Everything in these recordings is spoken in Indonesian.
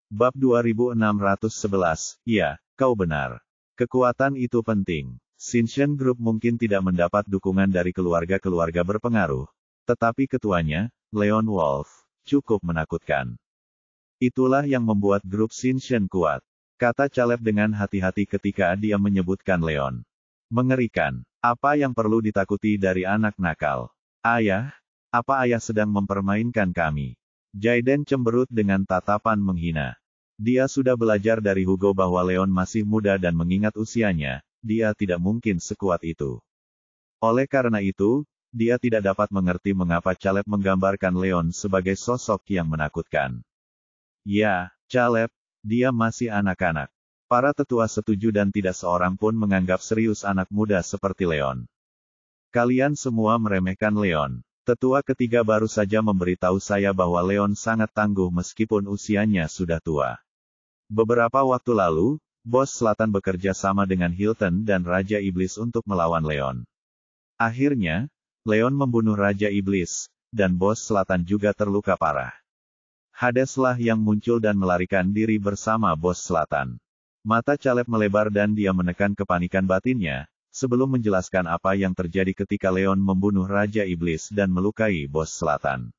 Bab 2611, ya, kau benar. Kekuatan itu penting. Shinshin Group mungkin tidak mendapat dukungan dari keluarga-keluarga berpengaruh, tetapi ketuanya, Leon Wolf, cukup menakutkan. Itulah yang membuat grup Shinshin kuat, kata Caleb dengan hati-hati ketika dia menyebutkan Leon. Mengerikan. Apa yang perlu ditakuti dari anak nakal? Ayah, apa ayah sedang mempermainkan kami? Jaiden cemberut dengan tatapan menghina. Dia sudah belajar dari Hugo bahwa Leon masih muda dan mengingat usianya, dia tidak mungkin sekuat itu. Oleh karena itu, dia tidak dapat mengerti mengapa Caleb menggambarkan Leon sebagai sosok yang menakutkan. Ya, Caleb, dia masih anak-anak. Para tetua setuju dan tidak seorang pun menganggap serius anak muda seperti Leon. Kalian semua meremehkan Leon. Tetua ketiga baru saja memberitahu saya bahwa Leon sangat tangguh meskipun usianya sudah tua. Beberapa waktu lalu, Bos Selatan bekerja sama dengan Hilton dan Raja Iblis untuk melawan Leon. Akhirnya, Leon membunuh Raja Iblis, dan Bos Selatan juga terluka parah. Hadeslah yang muncul dan melarikan diri bersama Bos Selatan. Mata Caleb melebar dan dia menekan kepanikan batinnya, sebelum menjelaskan apa yang terjadi ketika Leon membunuh Raja Iblis dan melukai Bos Selatan.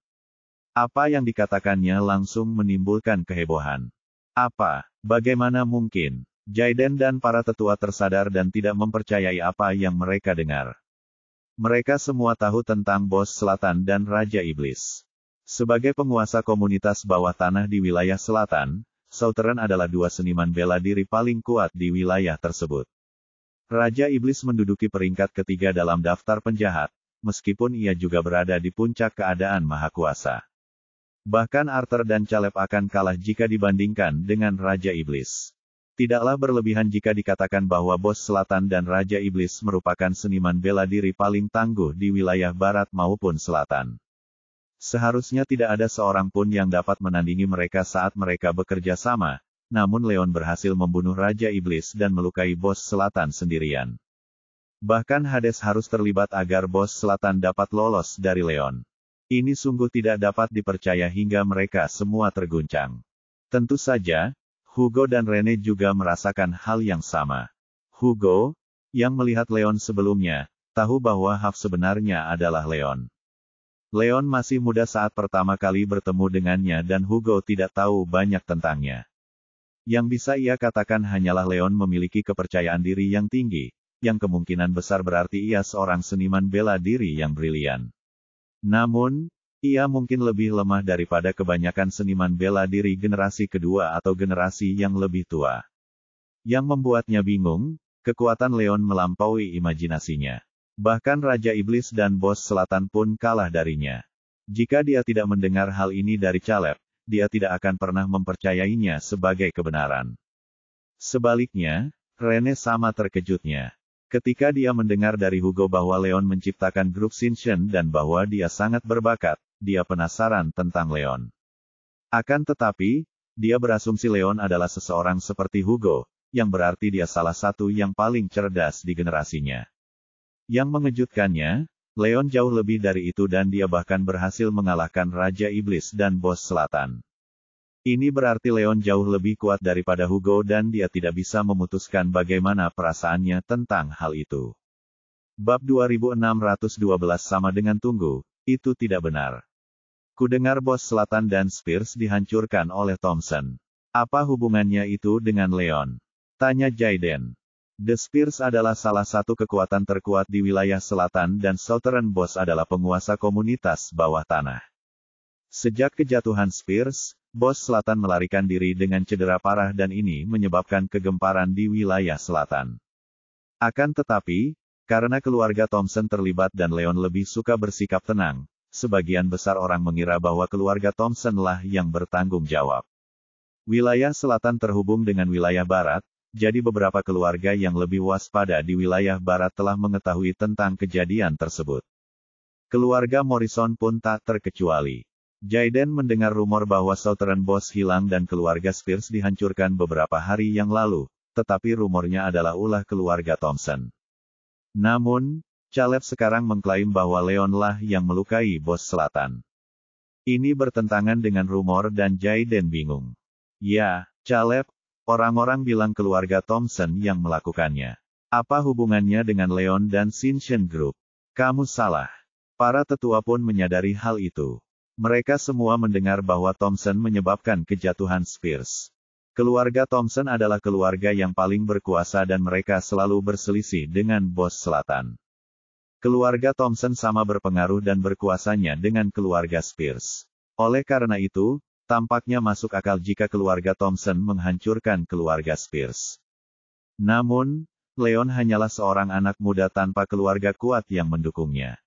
Apa yang dikatakannya langsung menimbulkan kehebohan. Apa? Bagaimana mungkin? Jaiden dan para tetua tersadar dan tidak mempercayai apa yang mereka dengar. Mereka semua tahu tentang Bos Selatan dan Raja Iblis. Sebagai penguasa komunitas bawah tanah di wilayah selatan, Southern adalah dua seniman bela diri paling kuat di wilayah tersebut. Raja Iblis menduduki peringkat ketiga dalam daftar penjahat, meskipun ia juga berada di puncak keadaan maha kuasa. Bahkan Arthur dan Caleb akan kalah jika dibandingkan dengan Raja Iblis. Tidaklah berlebihan jika dikatakan bahwa Bos Selatan dan Raja Iblis merupakan seniman bela diri paling tangguh di wilayah barat maupun selatan. Seharusnya tidak ada seorang pun yang dapat menandingi mereka saat mereka bekerja sama, namun Leon berhasil membunuh Raja Iblis dan melukai Bos Selatan sendirian. Bahkan Hades harus terlibat agar Bos Selatan dapat lolos dari Leon. Ini sungguh tidak dapat dipercaya hingga mereka semua terguncang. Tentu saja, Hugo dan Rene juga merasakan hal yang sama. Hugo, yang melihat Leon sebelumnya, tahu bahwa Haf sebenarnya adalah Leon. Leon masih muda saat pertama kali bertemu dengannya dan Hugo tidak tahu banyak tentangnya. Yang bisa ia katakan hanyalah Leon memiliki kepercayaan diri yang tinggi, yang kemungkinan besar berarti ia seorang seniman bela diri yang brilian. Namun, ia mungkin lebih lemah daripada kebanyakan seniman bela diri generasi kedua atau generasi yang lebih tua. Yang membuatnya bingung, kekuatan Leon melampaui imajinasinya. Bahkan Raja Iblis dan Bos Selatan pun kalah darinya. Jika dia tidak mendengar hal ini dari Caleb, dia tidak akan pernah mempercayainya sebagai kebenaran. Sebaliknya, Rene sama terkejutnya. Ketika dia mendengar dari Hugo bahwa Leon menciptakan grup Shinshin dan bahwa dia sangat berbakat, dia penasaran tentang Leon. Akan tetapi, dia berasumsi Leon adalah seseorang seperti Hugo, yang berarti dia salah satu yang paling cerdas di generasinya. Yang mengejutkannya, Leon jauh lebih dari itu dan dia bahkan berhasil mengalahkan Raja Iblis dan Bos Selatan. Ini berarti Leon jauh lebih kuat daripada Hugo dan dia tidak bisa memutuskan bagaimana perasaannya tentang hal itu. Bab 2612 sama dengan tunggu, itu tidak benar. Kudengar Bos Selatan dan Spears dihancurkan oleh Thompson. Apa hubungannya itu dengan Leon? Tanya Jaiden. The Spears adalah salah satu kekuatan terkuat di wilayah selatan dan Southern Boss adalah penguasa komunitas bawah tanah. Sejak kejatuhan Spears, Bos Selatan melarikan diri dengan cedera parah dan ini menyebabkan kegemparan di wilayah selatan. Akan tetapi, karena keluarga Thompson terlibat dan Leon lebih suka bersikap tenang, sebagian besar orang mengira bahwa keluarga Thompson lah yang bertanggung jawab. Wilayah selatan terhubung dengan wilayah barat, jadi beberapa keluarga yang lebih waspada di wilayah barat telah mengetahui tentang kejadian tersebut. Keluarga Morrison pun tak terkecuali. Jaiden mendengar rumor bahwa Southern Boss hilang dan keluarga Spears dihancurkan beberapa hari yang lalu, tetapi rumornya adalah ulah keluarga Thompson. Namun, Caleb sekarang mengklaim bahwa Leon lah yang melukai Bos Selatan. Ini bertentangan dengan rumor dan Jaiden bingung. Ya, Caleb, orang-orang bilang keluarga Thompson yang melakukannya. Apa hubungannya dengan Leon dan Shinshin Group? Kamu salah. Para tetua pun menyadari hal itu. Mereka semua mendengar bahwa Thompson menyebabkan kejatuhan Spears. Keluarga Thompson adalah keluarga yang paling berkuasa dan mereka selalu berselisih dengan bos selatan. Keluarga Thompson sama berpengaruh dan berkuasanya dengan keluarga Spears. Oleh karena itu, tampaknya masuk akal jika keluarga Thompson menghancurkan keluarga Spears. Namun, Leon hanyalah seorang anak muda tanpa keluarga kuat yang mendukungnya.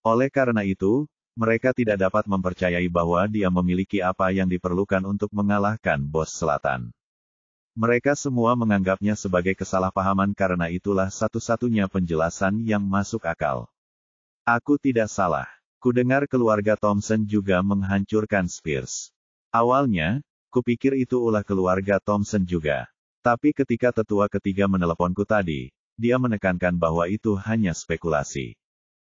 Oleh karena itu, mereka tidak dapat mempercayai bahwa dia memiliki apa yang diperlukan untuk mengalahkan bos selatan. Mereka semua menganggapnya sebagai kesalahpahaman karena itulah satu-satunya penjelasan yang masuk akal. Aku tidak salah. Kudengar keluarga Thompson juga menghancurkan Spears. Awalnya, kupikir itu ulah keluarga Thompson juga. Tapi ketika tetua ketiga meneleponku tadi, dia menekankan bahwa itu hanya spekulasi.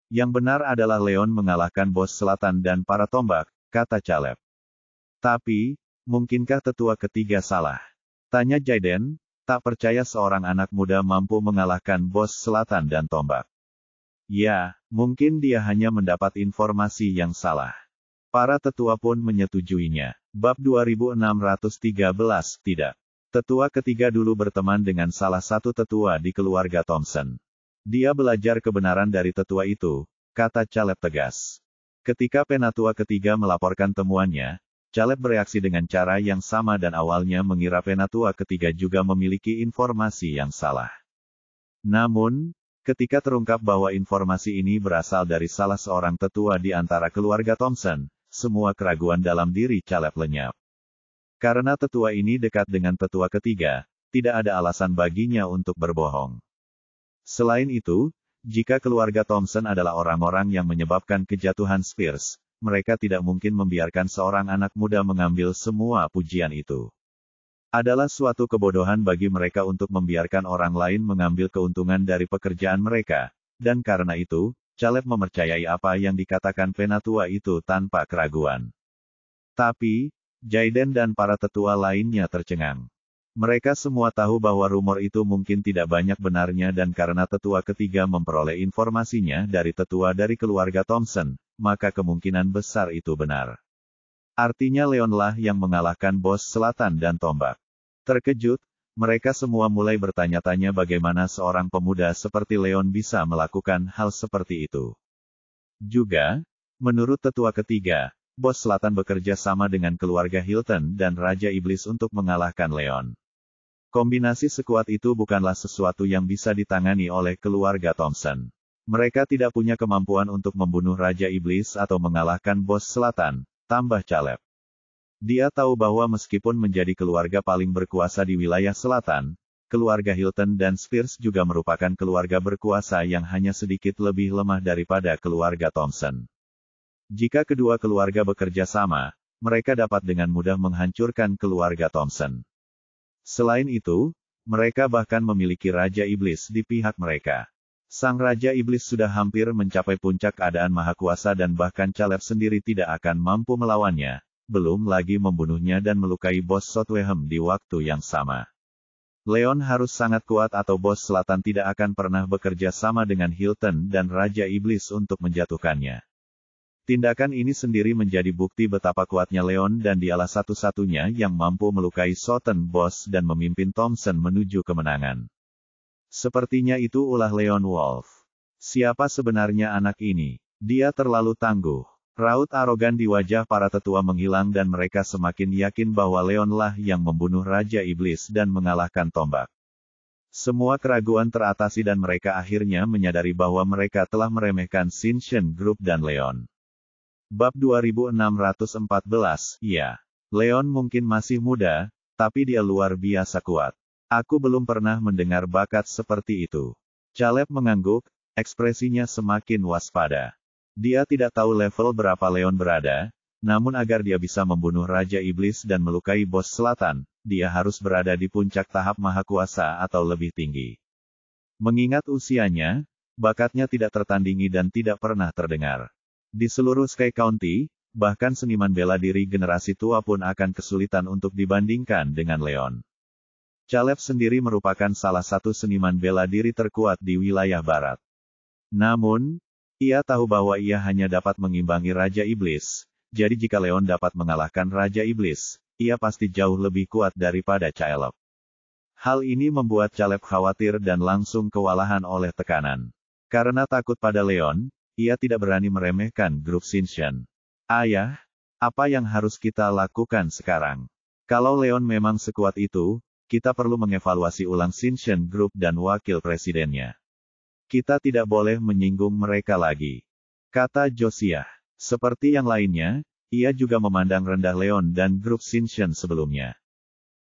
Yang benar adalah Leon mengalahkan bos selatan dan para tombak, kata Caleb. Tapi, mungkinkah tetua ketiga salah? Tanya Jaden, tak percaya seorang anak muda mampu mengalahkan bos selatan dan tombak. Ya, mungkin dia hanya mendapat informasi yang salah. Para tetua pun menyetujuinya. Bab 2613, tidak. Tetua ketiga dulu berteman dengan salah satu tetua di keluarga Thompson. Dia belajar kebenaran dari tetua itu, kata Caleb tegas. Ketika penatua ketiga melaporkan temuannya, Caleb bereaksi dengan cara yang sama dan awalnya mengira penatua ketiga juga memiliki informasi yang salah. Namun, ketika terungkap bahwa informasi ini berasal dari salah seorang tetua di antara keluarga Thompson, semua keraguan dalam diri Caleb lenyap. Karena tetua ini dekat dengan tetua ketiga, tidak ada alasan baginya untuk berbohong. Selain itu, jika keluarga Thompson adalah orang-orang yang menyebabkan kejatuhan Spears, mereka tidak mungkin membiarkan seorang anak muda mengambil semua pujian itu. Adalah suatu kebodohan bagi mereka untuk membiarkan orang lain mengambil keuntungan dari pekerjaan mereka, dan karena itu, Caleb mempercayai apa yang dikatakan penatua itu tanpa keraguan. Tapi, Jaden dan para tetua lainnya tercengang. Mereka semua tahu bahwa rumor itu mungkin tidak banyak benarnya dan karena tetua ketiga memperoleh informasinya dari tetua dari keluarga Thompson, maka kemungkinan besar itu benar. Artinya Leonlah yang mengalahkan bos selatan dan tombak. Terkejut, mereka semua mulai bertanya-tanya bagaimana seorang pemuda seperti Leon bisa melakukan hal seperti itu. Juga, menurut tetua ketiga, bos selatan bekerja sama dengan keluarga Hilton dan Raja Iblis untuk mengalahkan Leon. Kombinasi sekuat itu bukanlah sesuatu yang bisa ditangani oleh keluarga Thompson. Mereka tidak punya kemampuan untuk membunuh Raja Iblis atau mengalahkan bos selatan, tambah Caleb. Dia tahu bahwa meskipun menjadi keluarga paling berkuasa di wilayah selatan, keluarga Hilton dan Spears juga merupakan keluarga berkuasa yang hanya sedikit lebih lemah daripada keluarga Thompson. Jika kedua keluarga bekerja sama, mereka dapat dengan mudah menghancurkan keluarga Thompson. Selain itu, mereka bahkan memiliki Raja Iblis di pihak mereka. Sang Raja Iblis sudah hampir mencapai puncak keadaan maha kuasa dan bahkan Caleb sendiri tidak akan mampu melawannya. Belum lagi membunuhnya dan melukai bos Sotwehem di waktu yang sama. Leon harus sangat kuat atau bos selatan tidak akan pernah bekerja sama dengan Hilton dan Raja Iblis untuk menjatuhkannya. Tindakan ini sendiri menjadi bukti betapa kuatnya Leon dan dialah satu-satunya yang mampu melukai Soten Boss dan memimpin Thompson menuju kemenangan. Sepertinya itu ulah Leon Wolf. Siapa sebenarnya anak ini? Dia terlalu tangguh. Raut arogan di wajah para tetua menghilang dan mereka semakin yakin bahwa Leonlah yang membunuh Raja Iblis dan mengalahkan tombak. Semua keraguan teratasi dan mereka akhirnya menyadari bahwa mereka telah meremehkan Shinshin Group dan Leon. Bab 2614, ya. Leon mungkin masih muda, tapi dia luar biasa kuat. Aku belum pernah mendengar bakat seperti itu. Caleb mengangguk, ekspresinya semakin waspada. Dia tidak tahu level berapa Leon berada, namun agar dia bisa membunuh Raja Iblis dan melukai bos selatan, dia harus berada di puncak tahap maha kuasa atau lebih tinggi. Mengingat usianya, bakatnya tidak tertandingi dan tidak pernah terdengar. Di seluruh Sky County, bahkan seniman bela diri generasi tua pun akan kesulitan untuk dibandingkan dengan Leon. Caleb sendiri merupakan salah satu seniman bela diri terkuat di wilayah barat. Namun, ia tahu bahwa ia hanya dapat mengimbangi Raja Iblis, jadi jika Leon dapat mengalahkan Raja Iblis, ia pasti jauh lebih kuat daripada Caleb. Hal ini membuat Caleb khawatir dan langsung kewalahan oleh tekanan. Karena takut pada Leon, ia tidak berani meremehkan grup Xinchen. Ayah, apa yang harus kita lakukan sekarang? Kalau Leon memang sekuat itu, kita perlu mengevaluasi ulang Xinchen Group dan wakil presidennya. Kita tidak boleh menyinggung mereka lagi, kata Josiah. Seperti yang lainnya, ia juga memandang rendah Leon dan grup Xinchen sebelumnya.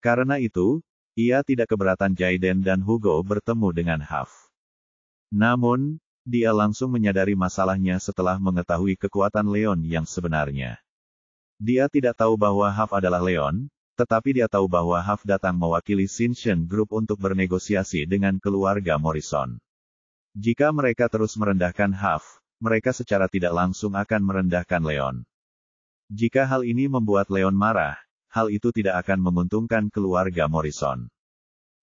Karena itu, ia tidak keberatan Jaiden dan Hugo bertemu dengan Huff. Namun, dia langsung menyadari masalahnya setelah mengetahui kekuatan Leon yang sebenarnya. Dia tidak tahu bahwa Huff adalah Leon, tetapi dia tahu bahwa Huff datang mewakili Xinchen Group untuk bernegosiasi dengan keluarga Morrison. Jika mereka terus merendahkan Huff, mereka secara tidak langsung akan merendahkan Leon. Jika hal ini membuat Leon marah, hal itu tidak akan menguntungkan keluarga Morrison.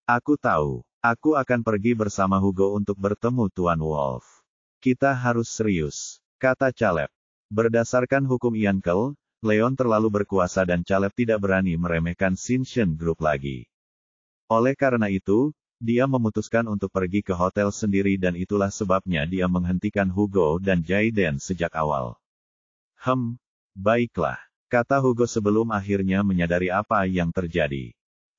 Aku tahu. Aku akan pergi bersama Hugo untuk bertemu Tuan Wolf. Kita harus serius, kata Caleb. Berdasarkan hukum Yankel, Leon terlalu berkuasa dan Caleb tidak berani meremehkan Xinchen Group lagi. Oleh karena itu, dia memutuskan untuk pergi ke hotel sendiri dan itulah sebabnya dia menghentikan Hugo dan Jaiden sejak awal. Baiklah, kata Hugo sebelum akhirnya menyadari apa yang terjadi.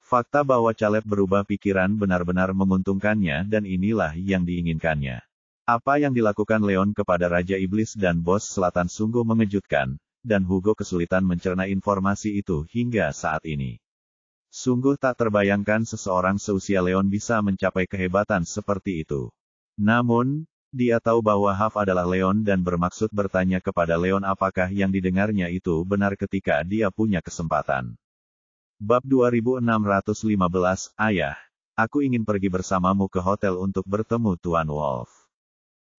Fakta bahwa Caleb berubah pikiran benar-benar menguntungkannya dan inilah yang diinginkannya. Apa yang dilakukan Leon kepada Raja Iblis dan Bos Selatan sungguh mengejutkan, dan Hugo kesulitan mencerna informasi itu hingga saat ini. Sungguh tak terbayangkan seseorang seusia Leon bisa mencapai kehebatan seperti itu. Namun, dia tahu bahwa Huff adalah Leon dan bermaksud bertanya kepada Leon apakah yang didengarnya itu benar ketika dia punya kesempatan. Bab 2615, Ayah, aku ingin pergi bersamamu ke hotel untuk bertemu Tuan Wolf,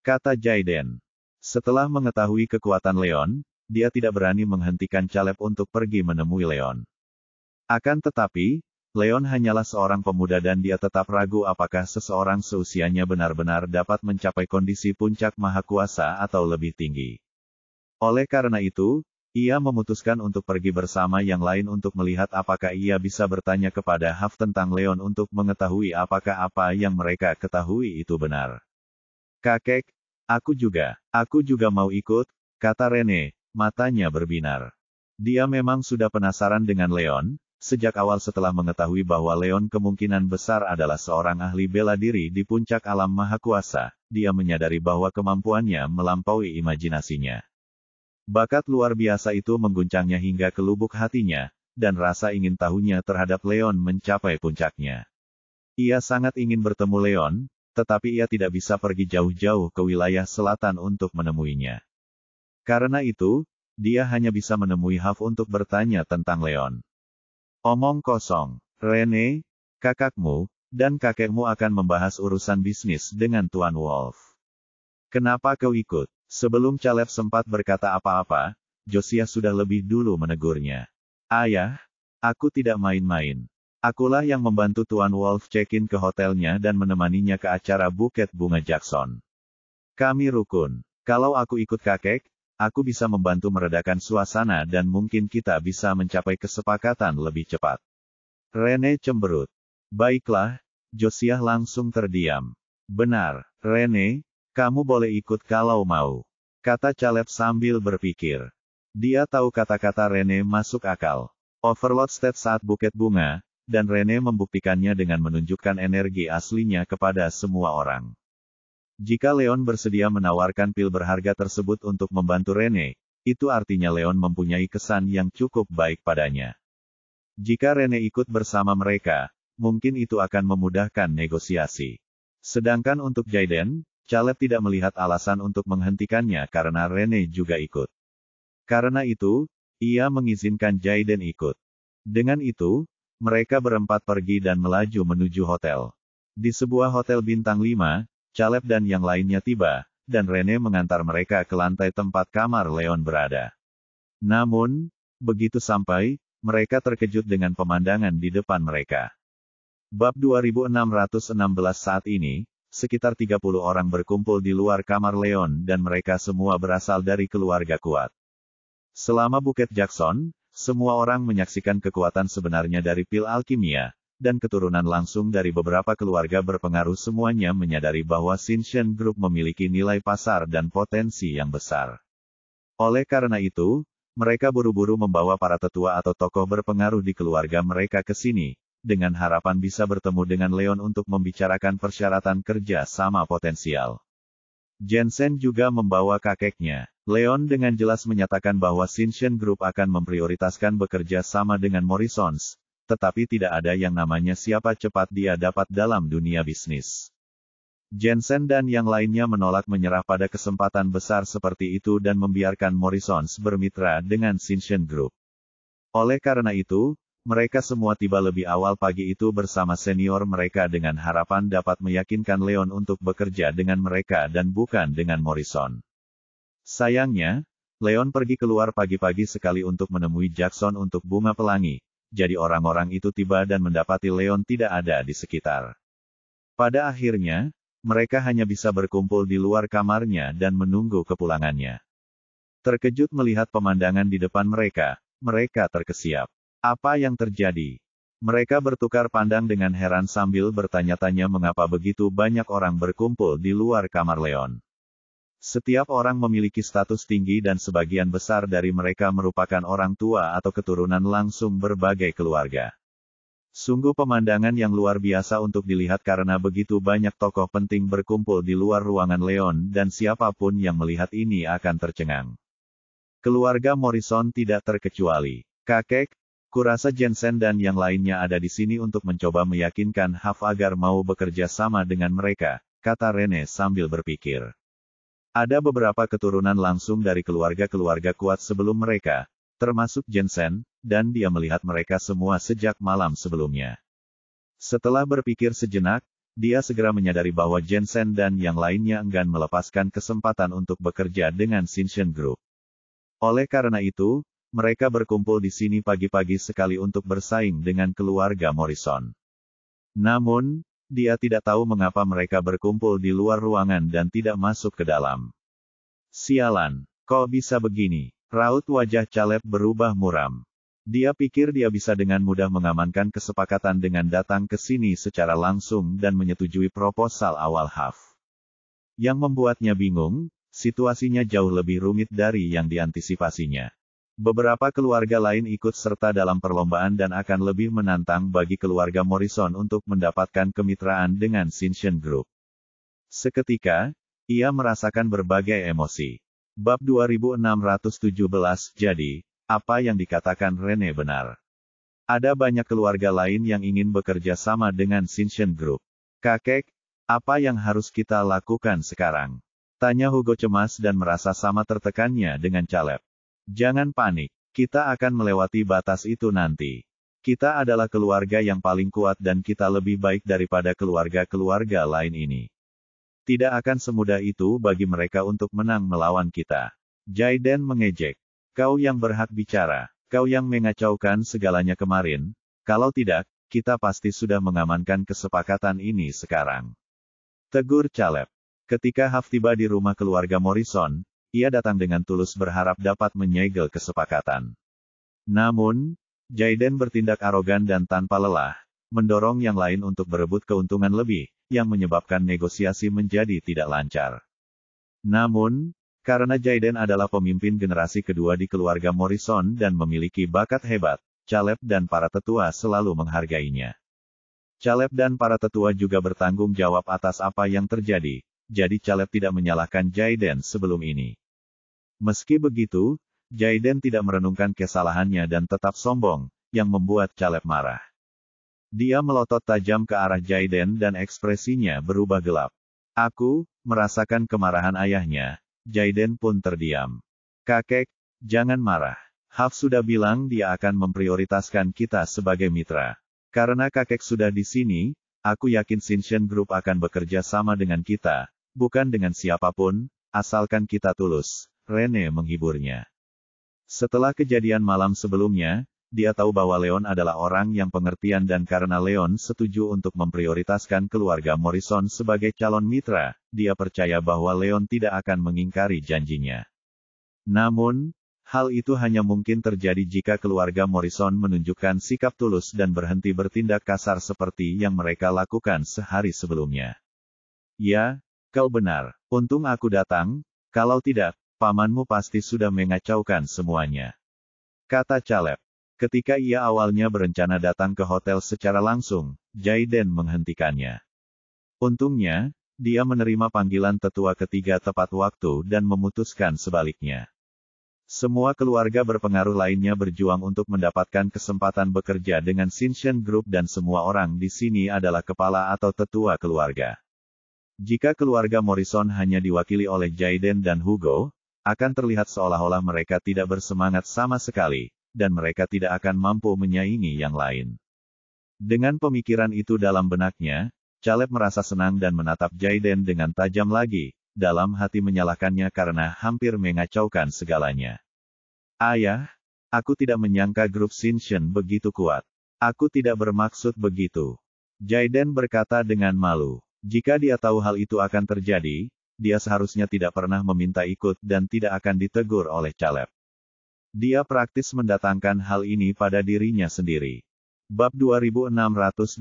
kata Jaiden. Setelah mengetahui kekuatan Leon, dia tidak berani menghentikan Caleb untuk pergi menemui Leon. Akan tetapi, Leon hanyalah seorang pemuda dan dia tetap ragu apakah seseorang seusianya benar-benar dapat mencapai kondisi puncak maha kuasa atau lebih tinggi. Oleh karena itu, ia memutuskan untuk pergi bersama yang lain untuk melihat apakah ia bisa bertanya kepada Huff tentang Leon untuk mengetahui apakah apa yang mereka ketahui itu benar. Kakek, aku juga mau ikut, kata Rene, matanya berbinar. Dia memang sudah penasaran dengan Leon, sejak awal setelah mengetahui bahwa Leon kemungkinan besar adalah seorang ahli bela diri di puncak alam maha kuasa, dia menyadari bahwa kemampuannya melampaui imajinasinya. Bakat luar biasa itu mengguncangnya hingga ke lubuk hatinya, dan rasa ingin tahunya terhadap Leon mencapai puncaknya. Ia sangat ingin bertemu Leon, tetapi ia tidak bisa pergi jauh-jauh ke wilayah selatan untuk menemuinya. Karena itu, dia hanya bisa menemui Huff untuk bertanya tentang Leon. Omong kosong, Rene, kakakmu, dan kakekmu akan membahas urusan bisnis dengan Tuan Wolf. Kenapa kau ikut? Sebelum Caleb sempat berkata apa-apa, Josiah sudah lebih dulu menegurnya. Ayah, aku tidak main-main. Akulah yang membantu Tuan Wolf check-in ke hotelnya dan menemaninya ke acara Buket Bunga Jackson. Kami rukun. Kalau aku ikut kakek, aku bisa membantu meredakan suasana dan mungkin kita bisa mencapai kesepakatan lebih cepat. Rene cemberut. Baiklah, Josiah langsung terdiam. Benar, Rene. Kamu boleh ikut kalau mau, kata Caleb sambil berpikir. Dia tahu kata-kata Rene masuk akal. Overlord State saat Buket Bunga, dan Rene membuktikannya dengan menunjukkan energi aslinya kepada semua orang. Jika Leon bersedia menawarkan pil berharga tersebut untuk membantu Rene, itu artinya Leon mempunyai kesan yang cukup baik padanya. Jika Rene ikut bersama mereka, mungkin itu akan memudahkan negosiasi. Sedangkan untuk Jaiden, Caleb tidak melihat alasan untuk menghentikannya karena Rene juga ikut. Karena itu, ia mengizinkan Jaiden ikut. Dengan itu, mereka berempat pergi dan melaju menuju hotel. Di sebuah hotel bintang 5, Caleb dan yang lainnya tiba, dan Rene mengantar mereka ke lantai tempat kamar Leon berada. Namun, begitu sampai, mereka terkejut dengan pemandangan di depan mereka. Bab 2616 saat ini, sekitar 30 orang berkumpul di luar kamar Leon dan mereka semua berasal dari keluarga kuat. Selama Bukit Jackson, semua orang menyaksikan kekuatan sebenarnya dari pil alkimia, dan keturunan langsung dari beberapa keluarga berpengaruh semuanya menyadari bahwa Shinshen Group memiliki nilai pasar dan potensi yang besar. Oleh karena itu, mereka buru-buru membawa para tetua atau tokoh berpengaruh di keluarga mereka ke sini, dengan harapan bisa bertemu dengan Leon untuk membicarakan persyaratan kerja sama potensial. Jensen juga membawa kakeknya. Leon dengan jelas menyatakan bahwa Shinshen Group akan memprioritaskan bekerja sama dengan Morrisons, tetapi tidak ada yang namanya siapa cepat dia dapat dalam dunia bisnis. Jensen dan yang lainnya menolak menyerah pada kesempatan besar seperti itu dan membiarkan Morrisons bermitra dengan Shinshen Group. Oleh karena itu, mereka semua tiba lebih awal pagi itu bersama senior mereka dengan harapan dapat meyakinkan Leon untuk bekerja dengan mereka dan bukan dengan Morrison. Sayangnya, Leon pergi keluar pagi-pagi sekali untuk menemui Jackson untuk bunga pelangi, jadi orang-orang itu tiba dan mendapati Leon tidak ada di sekitar. Pada akhirnya, mereka hanya bisa berkumpul di luar kamarnya dan menunggu kepulangannya. Terkejut melihat pemandangan di depan mereka, mereka terkesiap. Apa yang terjadi? Mereka bertukar pandang dengan heran sambil bertanya-tanya mengapa begitu banyak orang berkumpul di luar kamar Leon. Setiap orang memiliki status tinggi dan sebagian besar dari mereka merupakan orang tua atau keturunan langsung berbagai keluarga. Sungguh pemandangan yang luar biasa untuk dilihat karena begitu banyak tokoh penting berkumpul di luar ruangan Leon dan siapapun yang melihat ini akan tercengang. Keluarga Morrison tidak terkecuali. Kakek, kurasa Jensen dan yang lainnya ada di sini untuk mencoba meyakinkan Huff agar mau bekerja sama dengan mereka, kata Rene sambil berpikir. Ada beberapa keturunan langsung dari keluarga-keluarga kuat sebelum mereka, termasuk Jensen, dan dia melihat mereka semua sejak malam sebelumnya. Setelah berpikir sejenak, dia segera menyadari bahwa Jensen dan yang lainnya enggan melepaskan kesempatan untuk bekerja dengan Shinshen Group. Oleh karena itu, mereka berkumpul di sini pagi-pagi sekali untuk bersaing dengan keluarga Morrison. Namun, dia tidak tahu mengapa mereka berkumpul di luar ruangan dan tidak masuk ke dalam. Sialan, kok bisa begini? Raut wajah Caleb berubah muram. Dia pikir dia bisa dengan mudah mengamankan kesepakatan dengan datang ke sini secara langsung dan menyetujui proposal awal Huff. Yang membuatnya bingung, situasinya jauh lebih rumit dari yang diantisipasinya. Beberapa keluarga lain ikut serta dalam perlombaan dan akan lebih menantang bagi keluarga Morrison untuk mendapatkan kemitraan dengan Shinshen Group. Seketika, ia merasakan berbagai emosi. Bab 2617 Jadi, apa yang dikatakan Rene benar. Ada banyak keluarga lain yang ingin bekerja sama dengan Shinshen Group. Kakek, apa yang harus kita lakukan sekarang? Tanya Hugo cemas dan merasa sama tertekannya dengan Caleb. Jangan panik, kita akan melewati batas itu nanti. Kita adalah keluarga yang paling kuat dan kita lebih baik daripada keluarga-keluarga lain ini. Tidak akan semudah itu bagi mereka untuk menang melawan kita. Jaiden mengejek. Kau yang berhak bicara, kau yang mengacaukan segalanya kemarin, kalau tidak, kita pasti sudah mengamankan kesepakatan ini sekarang. Tegur Caleb. Ketika Huff tiba di rumah keluarga Morrison, ia datang dengan tulus berharap dapat menyegel kesepakatan. Namun, Jaiden bertindak arogan dan tanpa lelah, mendorong yang lain untuk berebut keuntungan lebih, yang menyebabkan negosiasi menjadi tidak lancar. Namun, karena Jaiden adalah pemimpin generasi kedua di keluarga Morrison dan memiliki bakat hebat, Caleb dan para tetua selalu menghargainya. Caleb dan para tetua juga bertanggung jawab atas apa yang terjadi, jadi Caleb tidak menyalahkan Jaiden sebelum ini. Meski begitu, Jaiden tidak merenungkan kesalahannya dan tetap sombong, yang membuat Caleb marah. Dia melotot tajam ke arah Jaiden dan ekspresinya berubah gelap. Aku merasakan kemarahan ayahnya. Jaiden pun terdiam. Kakek, jangan marah. Huff sudah bilang dia akan memprioritaskan kita sebagai mitra. Karena kakek sudah di sini, aku yakin Shinshen Group akan bekerja sama dengan kita, bukan dengan siapapun, asalkan kita tulus. Rene menghiburnya. Setelah kejadian malam sebelumnya, dia tahu bahwa Leon adalah orang yang pengertian dan karena Leon setuju untuk memprioritaskan keluarga Morrison sebagai calon mitra, dia percaya bahwa Leon tidak akan mengingkari janjinya. Namun, hal itu hanya mungkin terjadi jika keluarga Morrison menunjukkan sikap tulus dan berhenti bertindak kasar seperti yang mereka lakukan sehari sebelumnya. Ya, kau benar. Untung aku datang, kalau tidak, pamanmu pasti sudah mengacaukan semuanya. Kata Caleb. Ketika ia awalnya berencana datang ke hotel secara langsung, Jaiden menghentikannya. Untungnya, dia menerima panggilan tetua ketiga tepat waktu dan memutuskan sebaliknya. Semua keluarga berpengaruh lainnya berjuang untuk mendapatkan kesempatan bekerja dengan Shinshin Group dan semua orang di sini adalah kepala atau tetua keluarga. Jika keluarga Morrison hanya diwakili oleh Jaiden dan Hugo, akan terlihat seolah-olah mereka tidak bersemangat sama sekali, dan mereka tidak akan mampu menyaingi yang lain. Dengan pemikiran itu dalam benaknya, Caleb merasa senang dan menatap Jaiden dengan tajam lagi, dalam hati menyalahkannya karena hampir mengacaukan segalanya. Ayah, aku tidak menyangka grup Shinshin begitu kuat. Aku tidak bermaksud begitu. Jaiden berkata dengan malu. Jika dia tahu hal itu akan terjadi, dia seharusnya tidak pernah meminta ikut dan tidak akan ditegur oleh Caleb. Dia praktis mendatangkan hal ini pada dirinya sendiri. Bab 2618,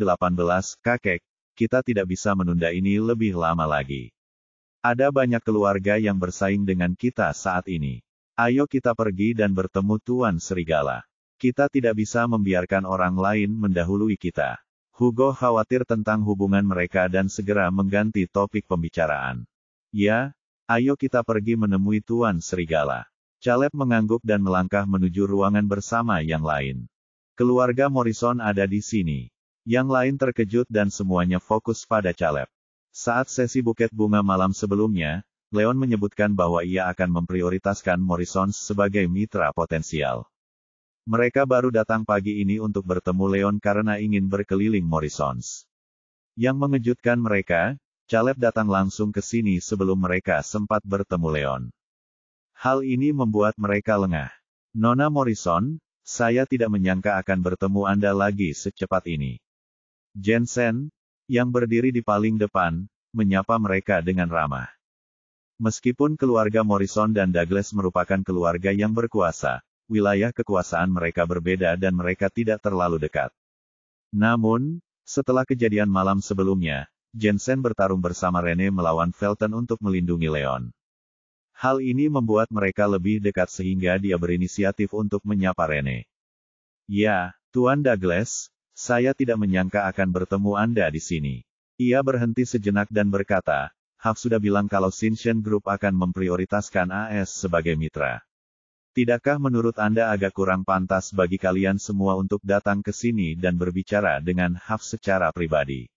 Kakek, kita tidak bisa menunda ini lebih lama lagi. Ada banyak keluarga yang bersaing dengan kita saat ini. Ayo kita pergi dan bertemu Tuan Serigala. Kita tidak bisa membiarkan orang lain mendahului kita. Hugo khawatir tentang hubungan mereka dan segera mengganti topik pembicaraan. Ya, ayo kita pergi menemui Tuan Serigala. Caleb mengangguk dan melangkah menuju ruangan bersama yang lain. Keluarga Morrison ada di sini. Yang lain terkejut dan semuanya fokus pada Caleb. Saat sesi buket bunga malam sebelumnya, Leon menyebutkan bahwa ia akan memprioritaskan Morrison sebagai mitra potensial. Mereka baru datang pagi ini untuk bertemu Leon karena ingin berkeliling Morrisons. Yang mengejutkan mereka, Caleb datang langsung ke sini sebelum mereka sempat bertemu Leon. Hal ini membuat mereka lengah. Nona Morrison, saya tidak menyangka akan bertemu Anda lagi secepat ini. Jensen, yang berdiri di paling depan, menyapa mereka dengan ramah. Meskipun keluarga Morrison dan Douglas merupakan keluarga yang berkuasa, wilayah kekuasaan mereka berbeda dan mereka tidak terlalu dekat. Namun, setelah kejadian malam sebelumnya, Jensen bertarung bersama Rene melawan Felton untuk melindungi Leon. Hal ini membuat mereka lebih dekat sehingga dia berinisiatif untuk menyapa Rene. Ya, Tuan Douglas, saya tidak menyangka akan bertemu Anda di sini. Ia berhenti sejenak dan berkata, Haf sudah bilang kalau Shinshin Group akan memprioritaskan AS sebagai mitra. Tidakkah menurut Anda agak kurang pantas bagi kalian semua untuk datang ke sini dan berbicara dengan Haf secara pribadi?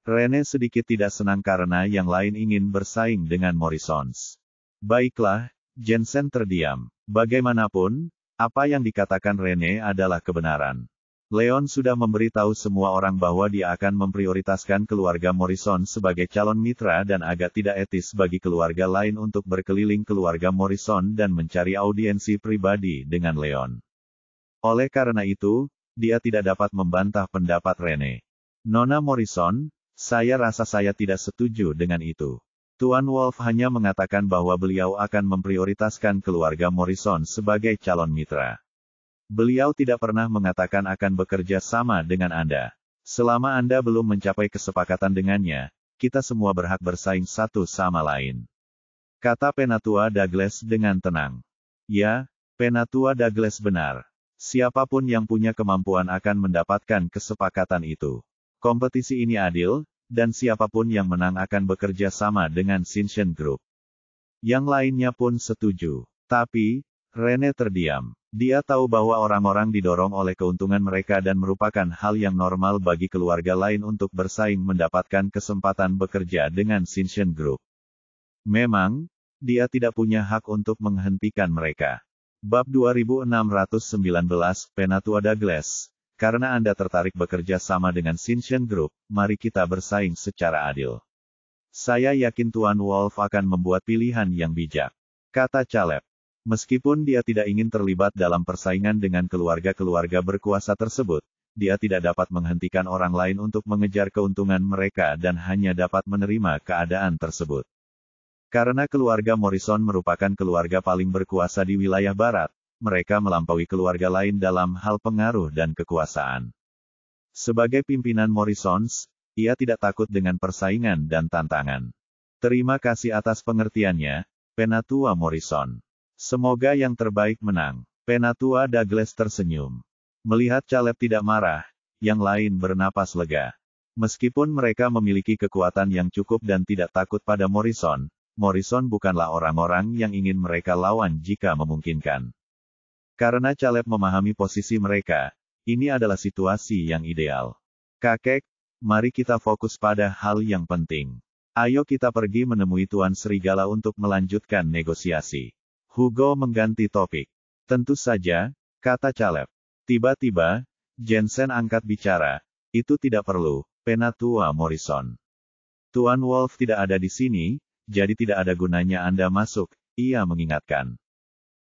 Rene sedikit tidak senang karena yang lain ingin bersaing dengan Morrisons. Baiklah, Jensen terdiam. Bagaimanapun, apa yang dikatakan Rene adalah kebenaran. Leon sudah memberitahu semua orang bahwa dia akan memprioritaskan keluarga Morrison sebagai calon mitra dan agak tidak etis bagi keluarga lain untuk berkeliling keluarga Morrison dan mencari audiensi pribadi dengan Leon. Oleh karena itu, dia tidak dapat membantah pendapat Rene. Nona Morrison, saya rasa saya tidak setuju dengan itu. Tuan Wolf hanya mengatakan bahwa beliau akan memprioritaskan keluarga Morrison sebagai calon mitra. Beliau tidak pernah mengatakan akan bekerja sama dengan Anda. Selama Anda belum mencapai kesepakatan dengannya, kita semua berhak bersaing satu sama lain. Kata Penatua Douglas dengan tenang. Ya, Penatua Douglas benar. Siapapun yang punya kemampuan akan mendapatkan kesepakatan itu. Kompetisi ini adil, dan siapapun yang menang akan bekerja sama dengan Shinshin Group. Yang lainnya pun setuju. Tapi, Rene terdiam. Dia tahu bahwa orang-orang didorong oleh keuntungan mereka dan merupakan hal yang normal bagi keluarga lain untuk bersaing mendapatkan kesempatan bekerja dengan Shinshin Group. Memang, dia tidak punya hak untuk menghentikan mereka. Bab 2619, Penatua Douglas. Karena Anda tertarik bekerja sama dengan Shinshin Group, mari kita bersaing secara adil. Saya yakin Tuan Wolf akan membuat pilihan yang bijak. Kata Caleb. Meskipun dia tidak ingin terlibat dalam persaingan dengan keluarga-keluarga berkuasa tersebut, dia tidak dapat menghentikan orang lain untuk mengejar keuntungan mereka dan hanya dapat menerima keadaan tersebut. Karena keluarga Morrison merupakan keluarga paling berkuasa di wilayah barat, mereka melampaui keluarga lain dalam hal pengaruh dan kekuasaan. Sebagai pimpinan Morrisons, ia tidak takut dengan persaingan dan tantangan. Terima kasih atas pengertiannya, Penatua Morrison. Semoga yang terbaik menang. Penatua Douglas tersenyum. Melihat Caleb tidak marah, yang lain bernapas lega. Meskipun mereka memiliki kekuatan yang cukup dan tidak takut pada Morrison, Morrison bukanlah orang-orang yang ingin mereka lawan jika memungkinkan. Karena Caleb memahami posisi mereka, ini adalah situasi yang ideal. Kakek, mari kita fokus pada hal yang penting. Ayo kita pergi menemui Tuan Serigala untuk melanjutkan negosiasi. Hugo mengganti topik. Tentu saja, kata Caleb. Tiba-tiba, Jensen angkat bicara. Itu tidak perlu, Penatua Morrison. Tuan Wolf tidak ada di sini, jadi tidak ada gunanya Anda masuk, ia mengingatkan.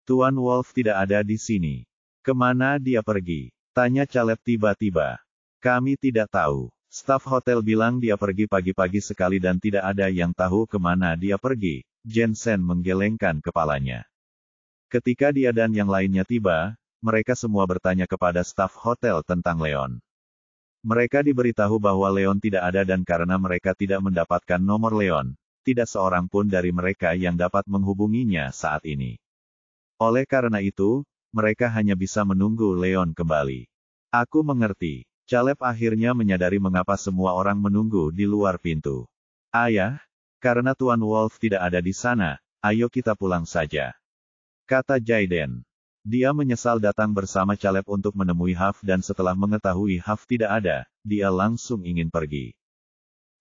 Tuan Wolf tidak ada di sini. Kemana dia pergi? Tanya Caleb tiba-tiba. Kami tidak tahu. Staf hotel bilang dia pergi pagi-pagi sekali dan tidak ada yang tahu kemana dia pergi. Jensen menggelengkan kepalanya. Ketika dia dan yang lainnya tiba, mereka semua bertanya kepada staf hotel tentang Leon. Mereka diberitahu bahwa Leon tidak ada dan karena mereka tidak mendapatkan nomor Leon, tidak seorang pun dari mereka yang dapat menghubunginya saat ini. Oleh karena itu, mereka hanya bisa menunggu Leon kembali. Aku mengerti. Caleb akhirnya menyadari mengapa semua orang menunggu di luar pintu. Ayah, karena Tuan Wolf tidak ada di sana, ayo kita pulang saja. Kata Jaiden. Dia menyesal datang bersama Caleb untuk menemui Huff dan setelah mengetahui Huff tidak ada, dia langsung ingin pergi.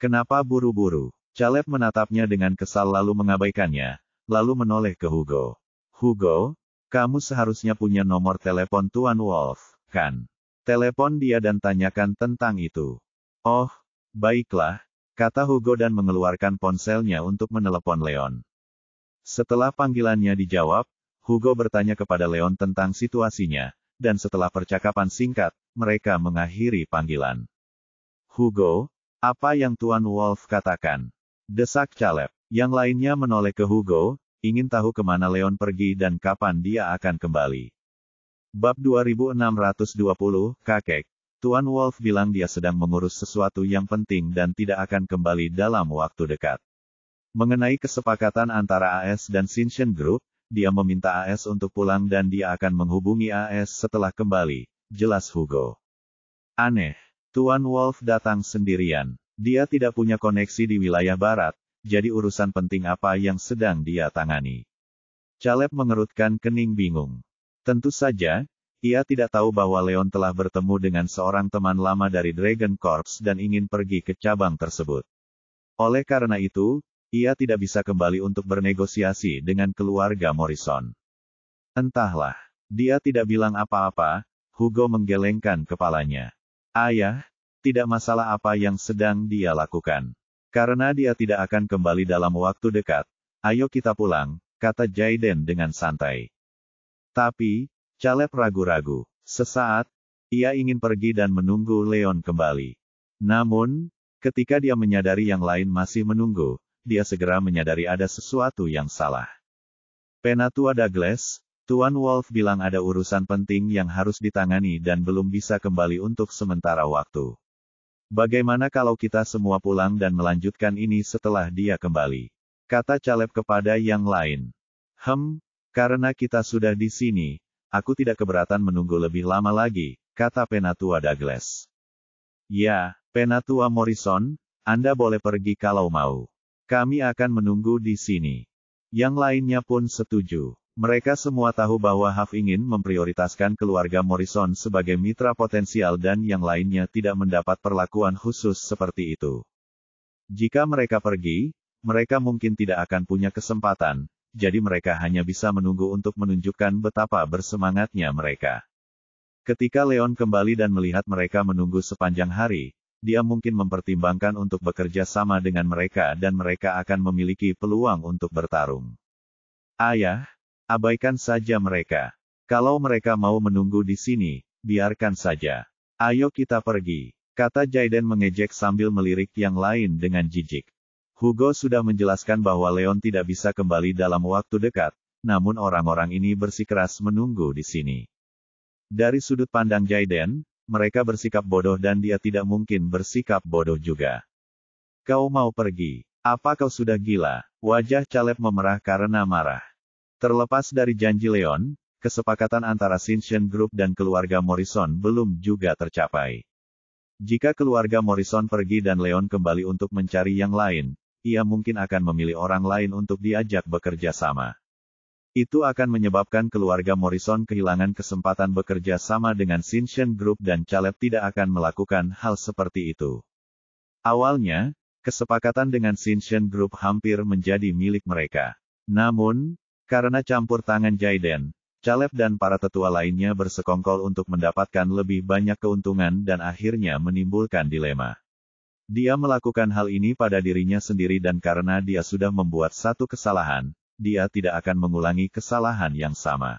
Kenapa buru-buru? Caleb menatapnya dengan kesal lalu mengabaikannya, lalu menoleh ke Hugo. Hugo, kamu seharusnya punya nomor telepon Tuan Wolf, kan? Telepon dia dan tanyakan tentang itu. Oh, baiklah, kata Hugo dan mengeluarkan ponselnya untuk menelepon Leon. Setelah panggilannya dijawab, Hugo bertanya kepada Leon tentang situasinya, dan setelah percakapan singkat, mereka mengakhiri panggilan. Hugo, apa yang Tuan Wolf katakan? Desak Caleb. Yang lainnya menoleh ke Hugo, ingin tahu kemana Leon pergi dan kapan dia akan kembali. Bab 2620, Kakek. Tuan Wolf bilang dia sedang mengurus sesuatu yang penting dan tidak akan kembali dalam waktu dekat. Mengenai kesepakatan antara AS dan Sinchen Group, dia meminta AS untuk pulang dan dia akan menghubungi AS setelah kembali, jelas Hugo. Aneh. Tuan Wolf datang sendirian. Dia tidak punya koneksi di wilayah barat, jadi urusan penting apa yang sedang dia tangani. Caleb mengerutkan kening bingung. Tentu saja, ia tidak tahu bahwa Leon telah bertemu dengan seorang teman lama dari Dragon Corps dan ingin pergi ke cabang tersebut. Oleh karena itu, ia tidak bisa kembali untuk bernegosiasi dengan keluarga Morrison. Entahlah, dia tidak bilang apa-apa, Hugo menggelengkan kepalanya. Ayah, tidak masalah apa yang sedang dia lakukan. Karena dia tidak akan kembali dalam waktu dekat, ayo kita pulang, kata Jaiden dengan santai. Tapi, Caleb ragu-ragu. Sesaat, ia ingin pergi dan menunggu Leon kembali. Namun, ketika dia menyadari yang lain masih menunggu, dia segera menyadari ada sesuatu yang salah. Penatua Douglas, Tuan Wolf bilang ada urusan penting yang harus ditangani dan belum bisa kembali untuk sementara waktu. Bagaimana kalau kita semua pulang dan melanjutkan ini setelah dia kembali? Kata Caleb kepada yang lain. Karena kita sudah di sini, aku tidak keberatan menunggu lebih lama lagi, kata Penatua Douglas. Ya, Penatua Morrison, Anda boleh pergi kalau mau. Kami akan menunggu di sini. Yang lainnya pun setuju. Mereka semua tahu bahwa Huff ingin memprioritaskan keluarga Morrison sebagai mitra potensial dan yang lainnya tidak mendapat perlakuan khusus seperti itu. Jika mereka pergi, mereka mungkin tidak akan punya kesempatan. Jadi mereka hanya bisa menunggu untuk menunjukkan betapa bersemangatnya mereka. Ketika Leon kembali dan melihat mereka menunggu sepanjang hari, dia mungkin mempertimbangkan untuk bekerja sama dengan mereka dan mereka akan memiliki peluang untuk bertarung. Ayah, Abaikan saja mereka. Kalau mereka mau menunggu di sini, biarkan saja. Ayo kita pergi, kata Jaiden mengejek sambil melirik yang lain dengan jijik. Hugo sudah menjelaskan bahwa Leon tidak bisa kembali dalam waktu dekat, namun orang-orang ini bersikeras menunggu di sini. Dari sudut pandang Jaiden, mereka bersikap bodoh dan dia tidak mungkin bersikap bodoh juga. Kau mau pergi? Apa kau sudah gila? Wajah Caleb memerah karena marah. Terlepas dari janji Leon, kesepakatan antara Sinchen Group dan keluarga Morrison belum juga tercapai. Jika keluarga Morrison pergi dan Leon kembali untuk mencari yang lain, ia mungkin akan memilih orang lain untuk diajak bekerja sama. Itu akan menyebabkan keluarga Morrison kehilangan kesempatan bekerja sama dengan Sinchen Group dan Caleb tidak akan melakukan hal seperti itu. Awalnya, kesepakatan dengan Sinchen Group hampir menjadi milik mereka. Namun, karena campur tangan Jaiden, Caleb dan para tetua lainnya bersekongkol untuk mendapatkan lebih banyak keuntungan dan akhirnya menimbulkan dilema. Dia melakukan hal ini pada dirinya sendiri dan karena dia sudah membuat satu kesalahan, dia tidak akan mengulangi kesalahan yang sama.